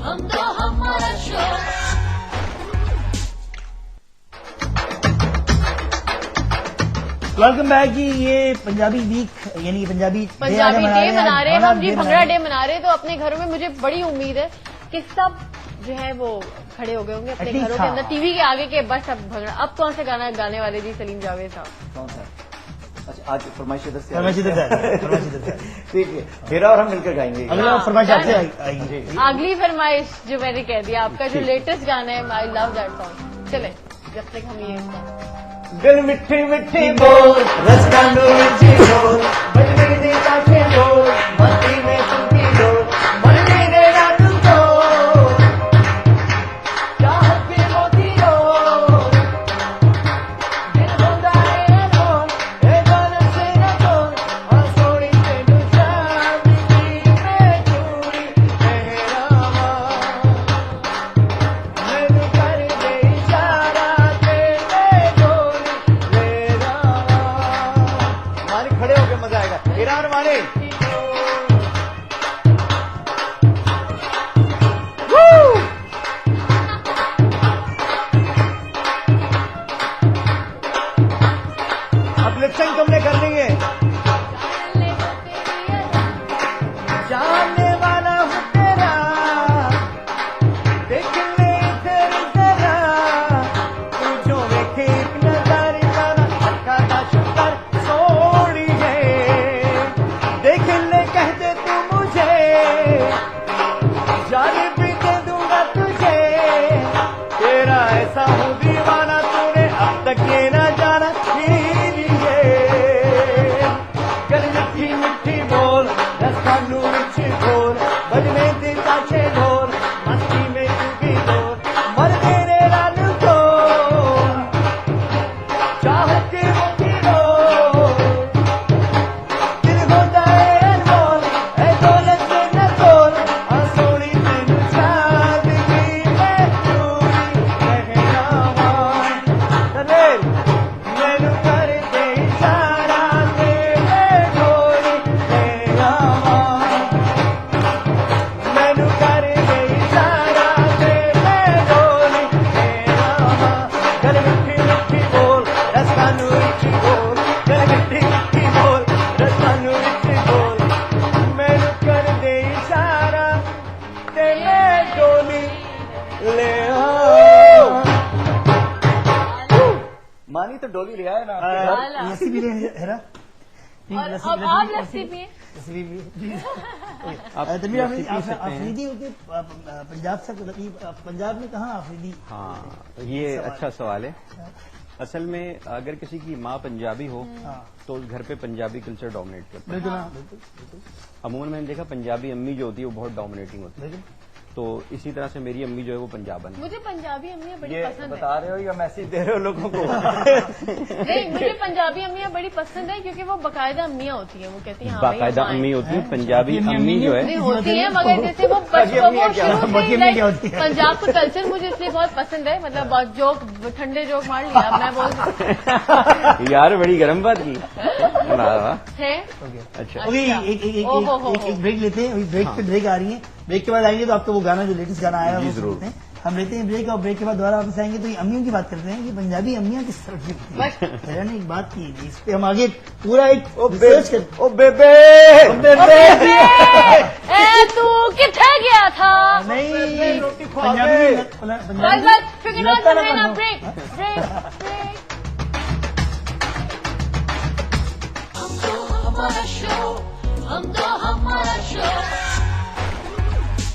हम तो हमारा शोर। वेलकम बैक जी। ये पंजाबी वीक यानी पंजाबी डे मना रहे हैं हम जी, भंगड़ा डे मना रहे हैं। तो अपने घरों में मुझे बड़ी उम्मीद है कि सब जो है वो खड़े हो गए होंगे अपने घरों के अंदर टीवी के आगे के बस अब भंगड़ा। अब कौन सा गाना गाने वाले जी सलीम जावेद साहब? कौन सा? अच्छा आज फरमाइश इधर से ठीक है, हेरा और हम मिलकर गाएंगे। अगला फरमाइश आपसे आएगी। अगली फरमाइश जो मैंने कह दिया, आपका जो लेटेस्ट गाना है आई लव दैट सॉन्ग। चले जब तक हम ये दिल मिठी मिठी बोल, रसकांडो मिठी बोल, बजने दे काके बोल, मस्ती में तुमकी डोल, मरने देना तुमको, चाहत के मोती डोल, दिल होता है डोल, ए जानत से न डोल, हंसोड़ी से नुशाद की मैं चूड़ी मेहरामा, मैंने कर दे इशारा तेरे डोली मेरा। मानी खड़े होके मजा आएगा। ईरान मानी अब लिपसिंग तुमने करनी है। जानने वाला हूँ तेरा, देख ले इधर जरा, तू जो देखे एक नजर जाना हल्का सा शुक्र सोड़ी है। देख ले कह दे तू मुझे, जाने भी दे दूंगा तुझे, तेरा ऐसा हूँ दीवाना, तूने अब तक ये ना जाना। गल मिठी मिठी बोल, रसकांडू मिठी बोल, बजने दे काछे ढोल, मस्ती में तू भी डोल, मर मेरे लालू को, चाहत के मोती डोल, दिल होता है डोल, ऐ दौलत से न तोल, हंसोड़ी से नुशाद की मैं चूड़ी मेहरामा। चले मैनू कर दे इशारा तेरे डोली मेहरामा, मैनू कर दे इशारा तेरे डोली मेहरामा। गल मिठी मिठी बोल, रसकांडू मिठी बोल, गल मिठी मिठी बोल, रसकांडू मिठी बोल, मैनू कर दे इशारा तेरे डोली ले आओ। मानी तो डोली ले आए ना। लस्सी भी है ना? और अब आप लस्सी पिए। अफरीदी होते पंजाब से, पंजाब में कहाँ अफरीदी? हाँ, ये अच्छा सवाल है। असल में अगर किसी की माँ पंजाबी हो तो उस घर पे पंजाबी कल्चर डोमिनेट करता है। बिल्कुल। अमूमन मैंने देखा पंजाबी अम्मी जो होती है वो बहुत डोमिनेटिंग होती है। तो इसी तरह से मेरी अम्मी जो है वो पंजाबन है। मुझे पंजाबी अम्मियाँ बड़ी ये पसंद है। बता रहे हो या मैसेज दे रहे हो लोगों को? नहीं, मुझे पंजाबी अम्मियाँ बड़ी पसंद है क्योंकि वो बाकायदा अम्मियाँ होती हैं। वो कहती हैं हाँ भाई, बाकायदा हम अम्मी आए। होती है। पंजाबी अम्मी जो है नहीं होती है, मगर जैसे वो पंजाब का कल्चर मुझे इसलिए बहुत पसंद है। मतलब बहुत जोक, ठंडे जोक मार लिया अब मैं बोल सकती हूँ। यार बड़ी गर्म बात की। है अच्छा, एक ब्रेक लेते हैं। अभी ब्रेक पे ब्रेक आ रही है। ब्रेक के बाद आएंगे तो आपको वो गाना जो लेटेस्ट गाना आया है वो सुनते हैं। हम लेते हैं ब्रेक, और ब्रेक के बाद दोबारा वापस आएंगे तो ये अम्मियों की बात करते हैं कि पंजाबी अम्मियाँ किस तरह की होती हैं। भैया ने एक बात की थी, इस पे हम आगे पूरा एक रिसर्च करते। ओ बेबे तू किथे गया था? नहीं, रोटी खवा पंजाबी बस फिक्र मत करना। Break break break.